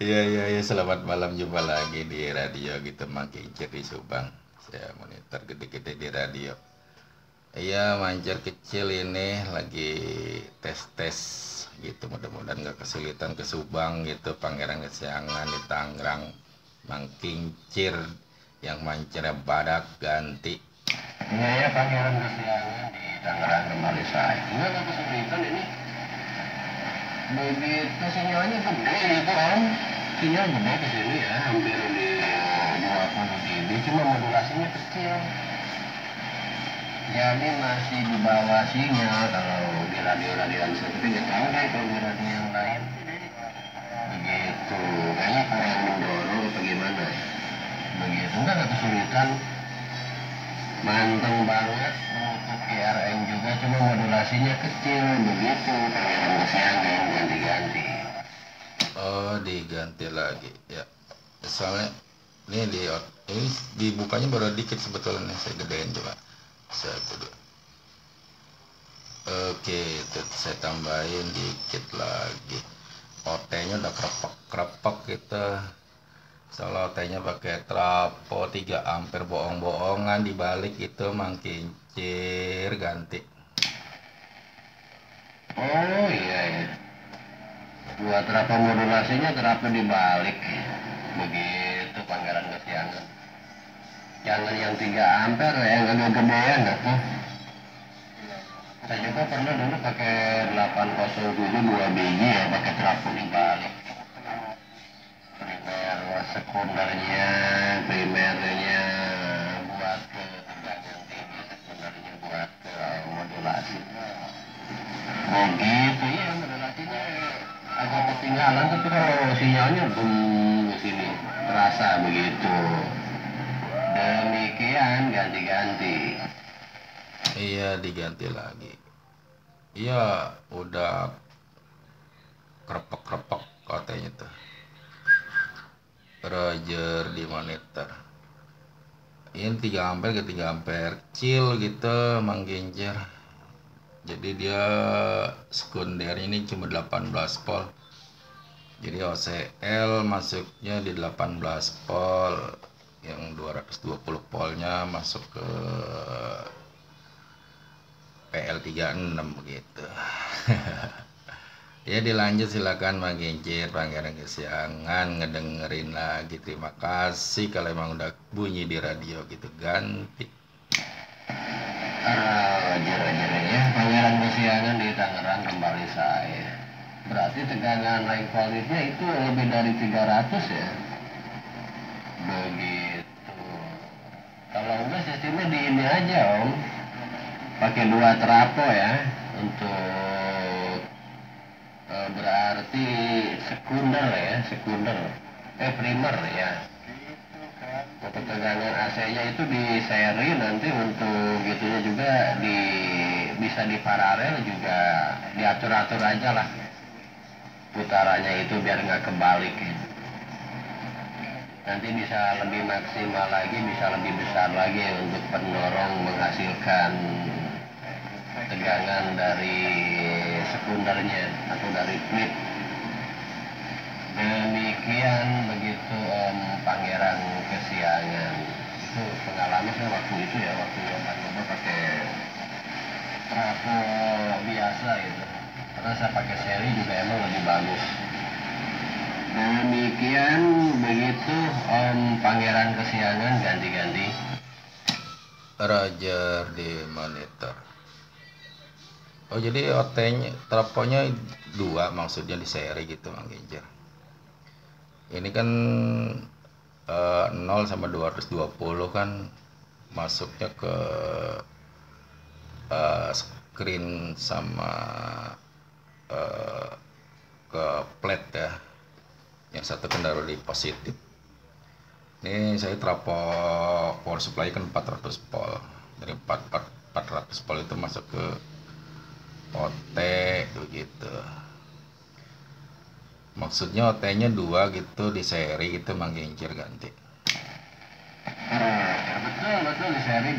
Iya iya iya, selamat malam, jumpa lagi di radio gitu, makin di Subang. Saya monitor gede-gede di radio. Iya, Mancer kecil ini lagi tes-tes gitu, mudah-mudahan nggak kesulitan ke Subang gitu. Pangeran Kesiangan di Tangerang, Mangkincir yang mancernya badak ganti. Iya ya, Pangeran Kesiangan di Tangerang kembali saya. Enggak kesulitan ini. Begitu sinyalnya gede gitu kan. Sinyal gede ke sini ya, hampir di 20 dB, cuma modulasinya kecil. Jadi masih di bawah sinyal kalau di radio-radio yang seperti nggak tahu deh kalau di radio yang lain. Begitu, kayaknya kurang mendorong atau gimana ya. Begitu, enggak kesulitan. Manteng banget untuk KRM juga, cuma modulasinya kecil. Begitu, Pangeran Kesiangan ganti-ganti. Oh, diganti lagi ya. Soalnya ini dibukanya baru dikit sebetulnya, saya gedein coba. Satu dua. Oke, itu saya tambahin dikit lagi. OT-nya udah krepek gitu. Soalnya OT-nya pakai trapo 3 ampere, bohong-bohongan dibalik itu, mangkincir ganti. Oh iya ya. Buat terapa modulasinya terapa dibalik. Begitu Pangeran Kesiangan. Jangan yang 3 ampere, yang agak gedean tuh. Saya juga pernah dulu pakai 807 2 biji ya, pakai trafo dibalik. Primer sekundernya, primernya buat ke tegangan tinggi, sekundernya buat ke modulasi. Begitu ya, modulasinya agak ketinggalan, tapi kalau sinyalnya boom ke sini terasa begitu. Demikian ganti-ganti. Iya, diganti lagi. Iya, udah krepek-krepek OT-nya tuh. Roger di monitor. Ini 3 ampere ke 3 ampere kecil gitu, mangkincir. Jadi dia sekundernya ini cuma 18 volt. Jadi OCL masuknya di 18 volt, yang 220 voltnya masuk ke PL36 begitu. Ya, dilanjut silakan Mangkincir, Pangeran Kesiangan, ngedengerin lagi. Terima kasih kalau emang udah bunyi di radio gitu, ganti. Roger-rogernya Pangeran Kesiangan di Tangerang kembali saya. Berarti tegangan line voltage-nya itu lebih dari 300 ya. Begitu. Kalau enggak sistemnya di ini aja om, pakai 2 trapo ya untuk berarti sekunder ya, primer ya. Untuk tegangan AC-nya itu di seri, nanti untuk gitunya juga bisa di paralel juga, diatur-atur aja lah putarannya itu biar nggak kebalik ya. Nanti bisa lebih maksimal lagi, bisa lebih besar lagi untuk pendorong menghasilkan tegangan dari sekundernya atau dari flip. Demikian begitu Om Pangeran Kesiangan. Itu pengalaman saya waktu itu ya, waktu nyoba pakai trafo biasa gitu. Karena saya pakai seri juga emang lebih bagus. Demikian begitu Om Pangeran Kesiangan ganti-ganti. Roger di monitor. Oh, jadi OT-nya, trafonya 2 maksudnya di seri gitu, Mangkincir. Ini kan 0 sama 220 kan masuknya ke screen sama ke plate ya. Yang satu kan taruh di positif. Ini saya trafo power supply kan 400 volt. Dari 400 volt itu masuk ke OT begitu. Maksudnya OT-nya 2 gitu di seri gitu, Mangkincir ganti. Betul di seri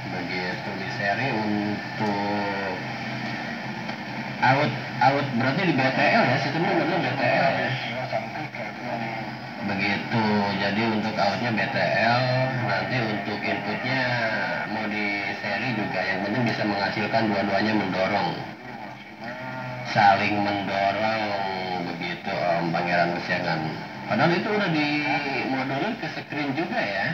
begitu, di seri untuk out berarti di BTL ya, sistemnya benar BTL ya. Begitu, jadi untuk outnya BTL, nanti untuk inputnya mau di seri juga, yang penting bisa menghasilkan dua-duanya mendorong, saling mendorong begitu Om Pangeran Kesiangan. Padahal itu udah dimodulir ke screen juga ya.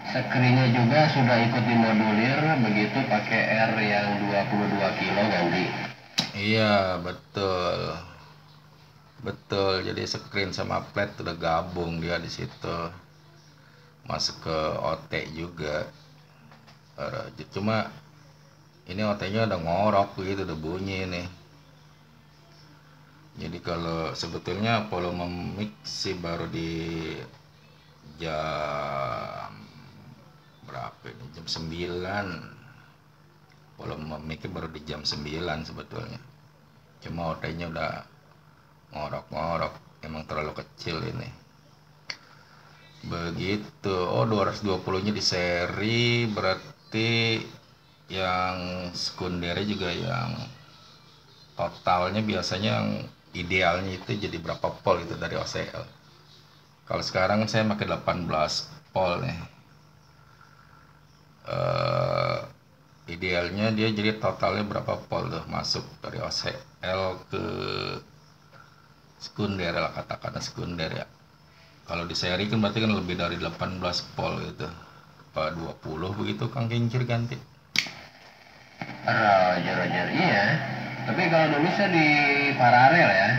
Screennya juga sudah ikut dimodulir begitu pakai R yang 22 kilo ganti. Iya, betul. Betul, jadi screen sama plat udah gabung dia di situ. Masuk ke OT juga. Cuma ini OT-nya udah ngorok gitu, udah bunyi nih. Jadi kalau sebetulnya volume mix sih baru di jam berapa ini? Jam 9. Volume mic baru di jam 9 sebetulnya. Cuma OT-nya udah ngorok-ngorok, emang terlalu kecil ini. Begitu. Oh, 220-nya di seri, berarti yang sekundernya juga yang totalnya biasanya yang idealnya itu jadi berapa volt itu dari OCL. Kalau sekarang saya pakai 18 volt nih. Idealnya dia jadi totalnya berapa volt tuh masuk dari OCL ke sekunder lah, katakanlah sekunder ya. Kalau di seri kan berarti kan lebih dari 18 volt gitu. Apa 20 begitu Kang Kincir ganti. Roger, iya. Tapi kalau dulu saya di paralel ya.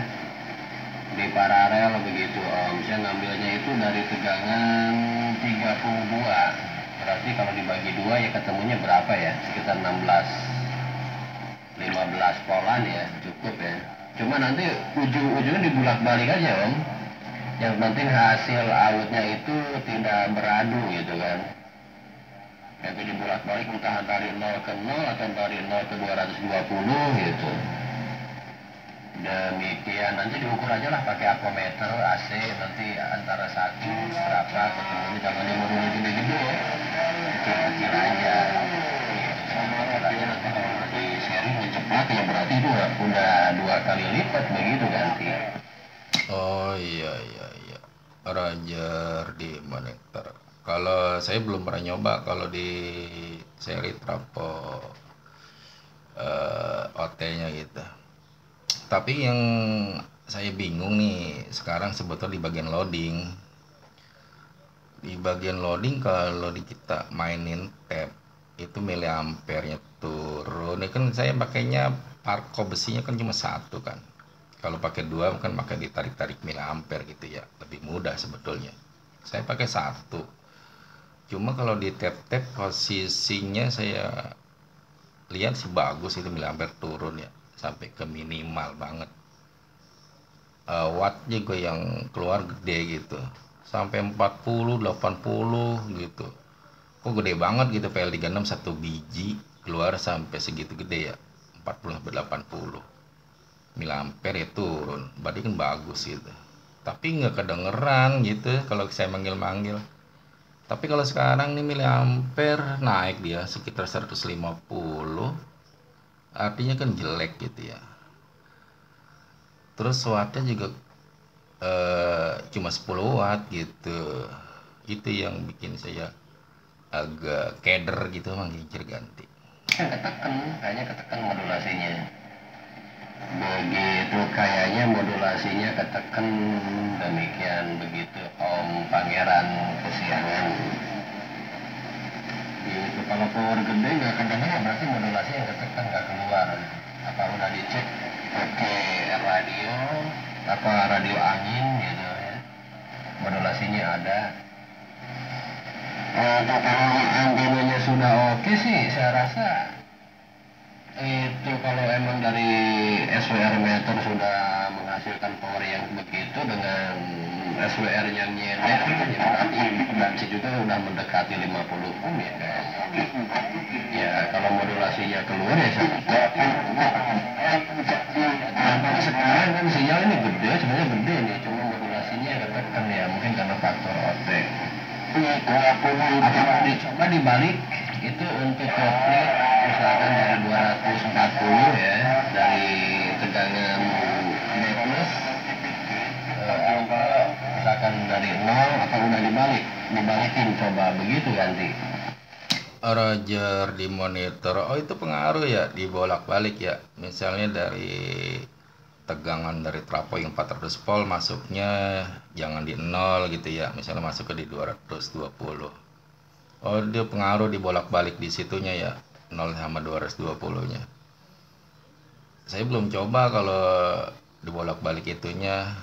Di paralel begitu Om. Saya ngambilnya itu dari tegangan 32. Berarti kalau dibagi dua ya ketemunya berapa ya? Sekitar 15 polan ya, cukup ya. Cuma nanti ujung-ujungnya dibulak-balik aja Om. Yang penting hasil outnya itu tidak beradu gitu kan. Tapi dibulak-balik entah dari 0 ke 0 atau dari 0 ke 220 gitu. Demikian, nanti diukur aja lah pakai apometer AC, nanti antara 1 berapa ketemunya. Kalau dia modul gede-gede kecil-kecil aja gitu. Aja nanti kalau di seri cepat ya berarti itu udah 2 kali lipat begitu ganti. Oh iya. Roger di monitor. Kalau saya belum pernah nyoba kalau di seri trapo OT-nya gitu. Tapi yang saya bingung nih sekarang sebetulnya di bagian loading. Di bagian loading kalau kita mainin tab itu miliampernya turun. Ini kan saya pakainya parko besinya kan cuma 1 kan. Kalau pakai 2 kan pakai ditarik-tarik miliampere gitu ya, lebih mudah sebetulnya. Saya pakai 1. Cuma kalau di tab-tab posisinya saya lihat sih bagus itu miliampere turun ya, sampai ke minimal banget. Watt juga yang keluar gede gitu, sampai 40, 80 gitu. Kok gede banget gitu, PL36 1 biji keluar sampai segitu gede ya, 40 sampai 80 miliampere ya turun, berarti kan bagus gitu. Tapi nggak kedengeran gitu kalau saya manggil-manggil. Tapi kalau sekarang nih miliampere naik dia sekitar 150, artinya kan jelek gitu ya. Terus wattnya juga cuma 10 watt gitu. Itu yang bikin saya agak keder gitu, manggil ganti. Kayaknya ketekan modulasinya. Begitu kayaknya modulasinya ketekan. Demikian begitu Om Pangeran Kesiangan. Gitu, kalau power gede nggak kedengeran berarti modulasi yang ketekan nggak keluar. Apa udah dicek pakai radio apa radio angin gitu ya, modulasinya ada. Kalau antenanya sudah oke sih saya rasa itu kalau emang dari SWR meter sudah menghasilkan power yang begitu dengan SWR yang nyender ya berarti impedansi juga udah mendekati 50 ohm ya kan. Ya kalau modulasinya keluar ya sampai sekarang kan sinyal ini gede, sebenarnya gede nih, cuma modulasinya ketekan ya mungkin karena faktor OT. Apakah dicoba dibalik itu untuk kopling misalkan dari 240 ya, dari tegangan B plus, kalau misalkan dari 0 atau udah dibalikin coba begitu ganti. Roger di monitor, oh itu pengaruh ya, dibolak-balik ya, misalnya dari tegangan dari trafo yang 400 volt masuknya jangan di 0 gitu ya, misalnya masuk ke di 220. Oh dia pengaruh dibolak-balik di situnya ya, 0 sama 220 nya. Saya belum coba kalau dibolak-balik itunya,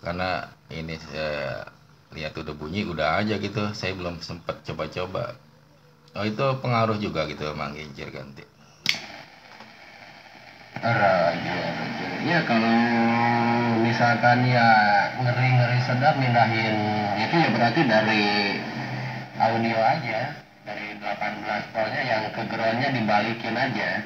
karena ini saya lihat udah bunyi udah aja gitu, saya belum sempat coba-coba. Oh itu pengaruh juga gitu Mang Kincir ganti. Ya kalau misalkan ya ngeri-ngeri sedap mindahin itu ya berarti dari audio aja, dari 18 voltnya yang ke groundnya dibalikin aja,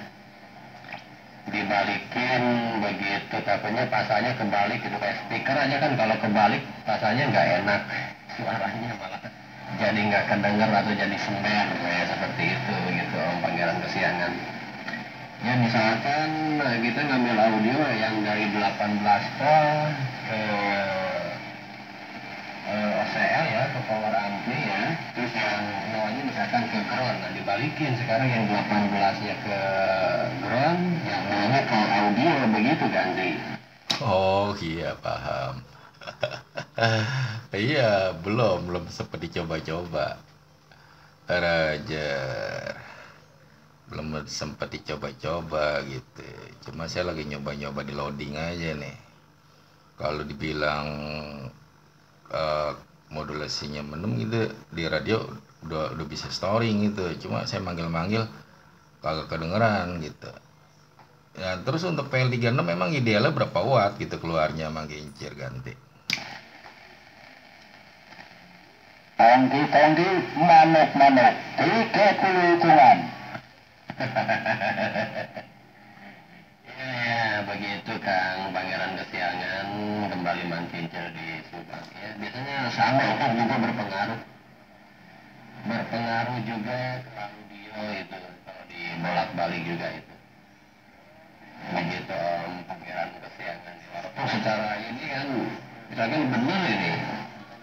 dibalikin begitu, tapenya pasanya kebalik gitu, kayak speaker aja kan kalau kebalik pasanya nggak enak, suaranya malah jadi nggak kedenger atau jadi sember kayak seperti itu gitu Om Pangeran Kesiangan. Ya misalkan kita ngambil audio yang dari 18 volt ke OCL ya, ke power ampli ya, terus yang nolnya misalkan ke ground, nah dibalikin sekarang yang 18-nya ke ground, yang nolnya ke audio, begitu ganti. Oh iya paham. Iya belum sempat dicoba-coba Roger, belum sempat dicoba-coba gitu, cuma saya lagi nyoba-nyoba di loading aja nih. Kalau dibilang eh, modulasinya menem gitu di radio udah bisa storing gitu, cuma saya manggil-manggil kagak kedengeran gitu ya. Terus untuk PL36 memang idealnya berapa watt gitu keluarnya Mang Kincir ganti? Tangki manuk-manuk 30 hitungan. Ya begitu Kang Pangeran Kesiangan, kembali Mang Kincir di Subang ya. Biasanya sama itu juga berpengaruh juga ke audio itu kalau dibolak-balik juga itu. Begitu Om Pangeran Kesiangan. Walaupun secara ini kan misalkan benar ini,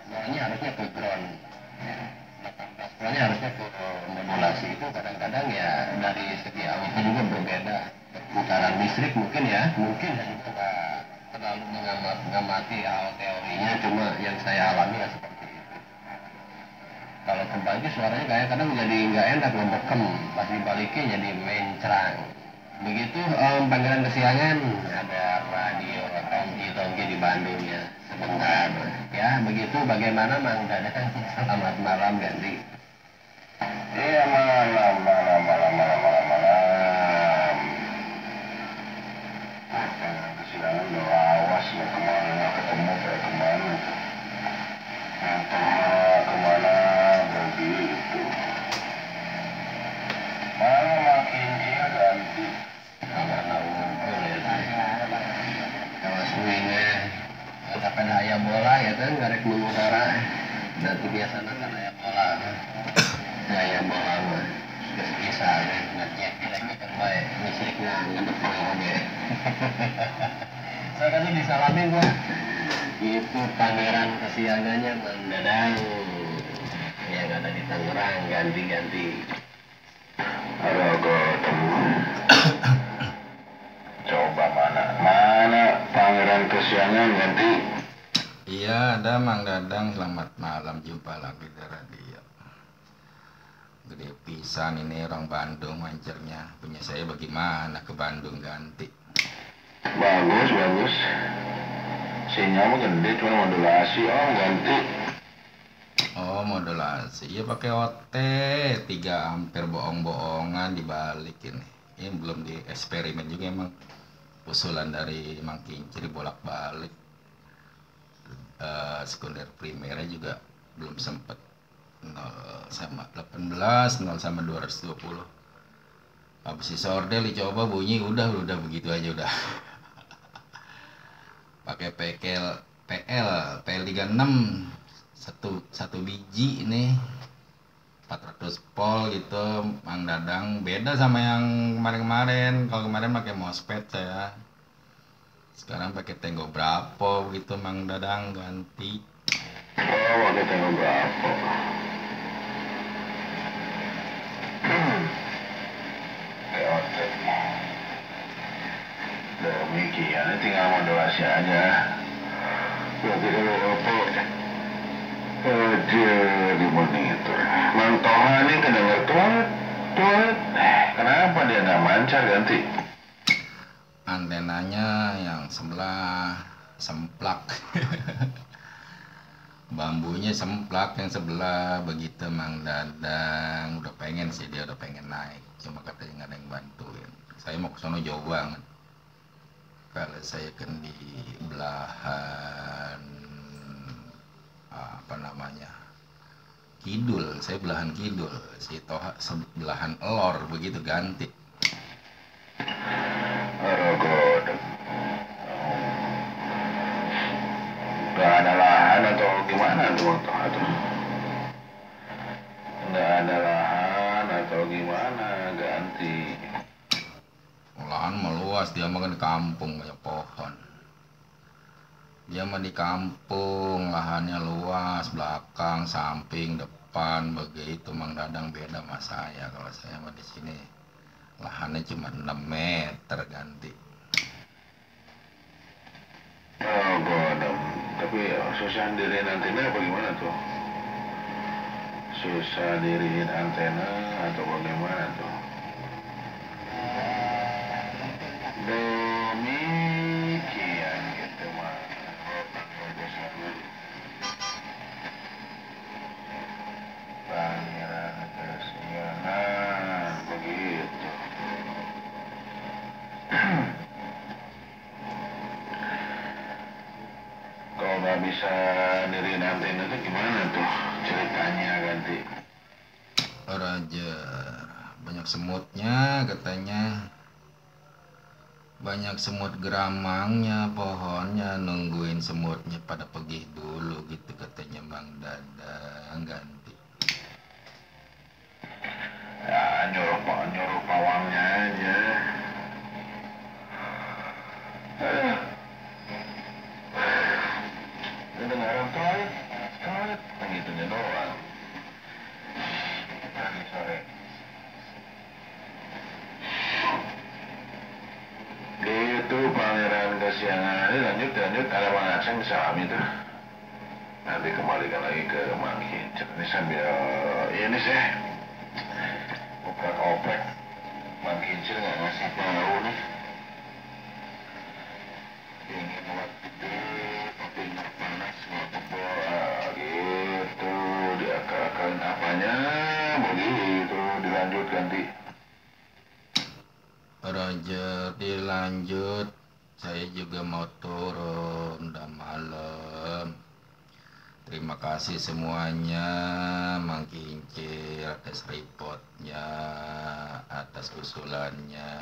soalnya harusnya ke ground. 18 voltnya harusnya ke modulasi, itu kadang-kadang ya dari segi audio juga berbeda. Putaran listrik mungkin ya, mungkin saya juga nggak terlalu mengamati hal teorinya, cuma yang saya alami ya seperti itu. Kalau kebagi suaranya kayak kadang jadi nggak enak, ngebekem, pas dibalikin jadi mencrang. Begitu Om Pangeran Kesiangan, ada radio tonggi di Bandung ya sebentar ya. Begitu bagaimana Mang Dadang? Selamat malam ganti. Iya malam. Kesiangan udah awas mau kemana, ketemu kayak kemana, kemana begitu. Mana makin dia ganti. Kalau swingnya ada pen ayam bola ya kan, garek mengutara. Nanti biasa kan ayam bola. Ayam bola mah bisa kan, ngecek direknya kan baik, listriknya ngedep oke. Saya kan disalamin gua. Itu Pangeran Kesiangannya Mang Dadang yang ada di Tangerang, ganti-ganti. Coba mana Pangeran Kesiangan ganti. Iya ada Mang Dadang, selamat malam, jumpa lagi di radio. Gede pisan ini orang Bandung mancernya, punya saya bagaimana ke Bandung ganti. Bagus. Sinyal mah gede, cuma modulasi, ganti. Oh modulasi, iya pakai OT 3 ampere bohong-bohongan dibalikin. Ini belum di eksperimen juga, emang usulan dari Mang Kincir bolak-balik. Sekunder primernya juga belum sempet, 0 sama 18, 0 sama 220. Habis si sordel dicoba bunyi udah begitu aja udah. Pakai PL 36 satu biji ini 400 volt gitu Mang Dadang, beda sama yang kemarin-kemarin. Kalau kemarin pakai MOSFET saya, sekarang pakai Tenggo Bravo gitu Mang Dadang, ganti. Oh, pakai Tenggo Bravo. Demikian, tinggal modulasi aja. Berarti kalau dia di monitor mantohan ini kedenger tuat. Kenapa dia nggak mancar ganti? Antenanya yang sebelah semplak. Bambunya semplak yang sebelah begitu Mang Dadang. Udah pengen sih, dia udah pengen naik, cuma katanya nggak ada yang bantuin. Saya mau ke sono jauh banget. Kalau saya kan di belahan apa namanya, kidul, saya belahan kidul, si Toha belahan elor begitu, ganti. Gak ada lahan atau gimana tuh Toha tuh? Gak ada lahan atau gimana ganti? Lahan meluas, dia mah kan di kampung, banyak pohon. Dia mah di kampung, lahannya luas, belakang, samping, depan, begitu Mang Dadang. Beda sama saya. Kalau saya mah di sini lahannya cuma 6 meter ganti. Oh godam, tapi susah diriin antena apa gimana tuh? Susah diriin antena atau bagaimana tuh? Demikian gitu mah. Pangeran kesiangan begitu. Kalau nggak bisa diriin antena itu gimana tuh ceritanya ganti? Raja, banyak semutnya katanya. Banyak semut geramangnya, pohonnya, nungguin semutnya pada pergi dulu gitu katanya Mang Dadang, ganti. Ya nyuruh pawangnya aja. Kedengaran toilet, begitunya doang. Pagi sore. Gitu pangeran kesiangan ini lanjut ada Mang Aceng salam itu. Nanti kembalikan lagi ke Mang Kincir. Ini sambil ini sih oprek Mang Kincir nggak ngasih tahu nih. Ingin waktu kopinya panas ngobrol gitu, diakal-akalin apanya begitu, dilanjut ganti. Roger, dilanjut. Saya juga mau turun, udah malam. Terima kasih semuanya Mang Kincir atas reportnya, atas usulannya.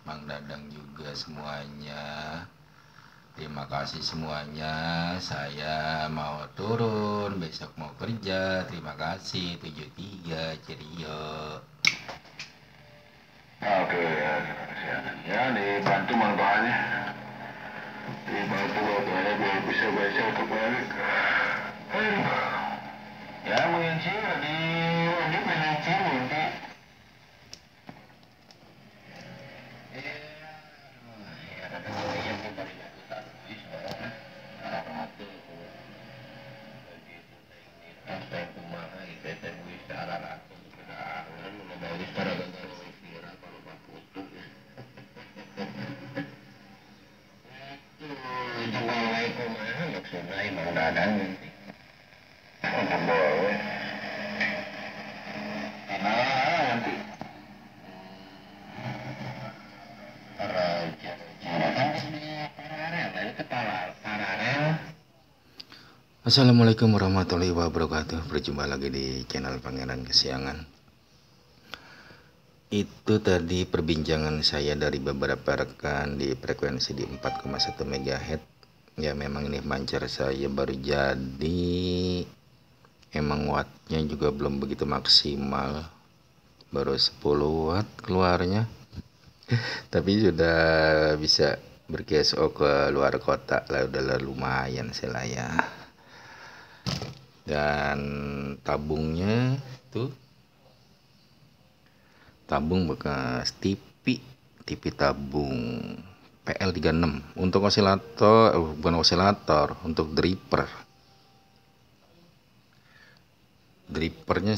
Mang Dadang juga semuanya. Terima kasih semuanya. Saya mau turun, besok mau kerja. Terima kasih. 73 cerio. Oke, ya dibantu manfaatnya, dibantu manfaatnya biar bisa baca kembali. Ya mengincir dilanjut mengincir nanti. Assalamualaikum warahmatullahi wabarakatuh. Berjumpa lagi di channel Pangeran Kesiangan. Itu tadi perbincangan saya dari beberapa rekan di frekuensi di 4,1 MHz. Ya memang ini mancar saya baru jadi emang wattnya juga belum begitu maksimal, baru 10 watt keluarnya. Tapi sudah bisa ber-GSO ke luar kota lah, udah lumayan sih lah ya. Dan tabungnya tuh tabung bekas TV tabung PL36 untuk osilator, bukan osilator, untuk dripernya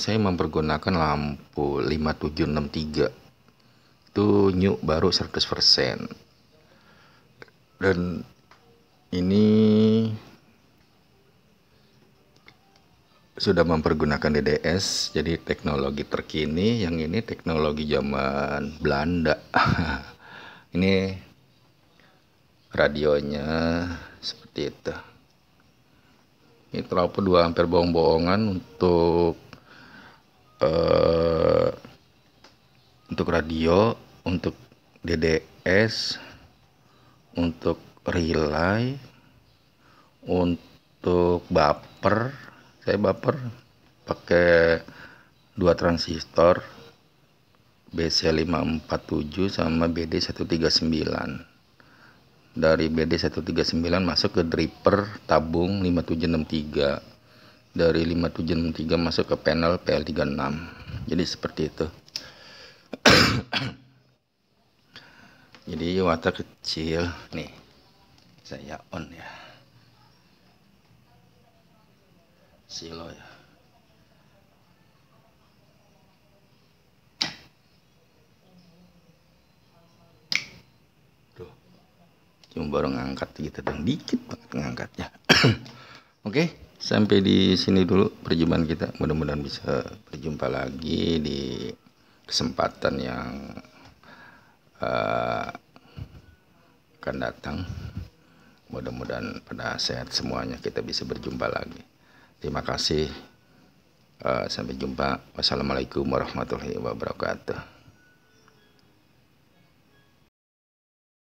saya mempergunakan lampu 5763 itu new baru 100%. Dan ini sudah mempergunakan DDS, jadi teknologi terkini. Yang ini teknologi zaman Belanda. Ini radionya seperti itu. Ini terlalu 2 ampere bohong-bohongan untuk radio, untuk DDS, untuk relay, untuk buffer. Saya buffer pakai 2 transistor BC547 sama BD139. Dari BD139 masuk ke driper tabung 5763. Dari 5763 masuk ke panel PL36. Jadi seperti itu. Jadi wattnya kecil. Nih, saya on ya. Silo ya. Tuh. Cuma baru ngangkat gitu dong, dikit banget ngangkatnya. Oke, sampai di sini dulu perjumpaan kita. Mudah-mudahan bisa berjumpa lagi di kesempatan yang akan datang. Mudah-mudahan pada sehat semuanya, kita bisa berjumpa lagi. Terima kasih. Sampai jumpa. Wassalamualaikum warahmatullahi wabarakatuh.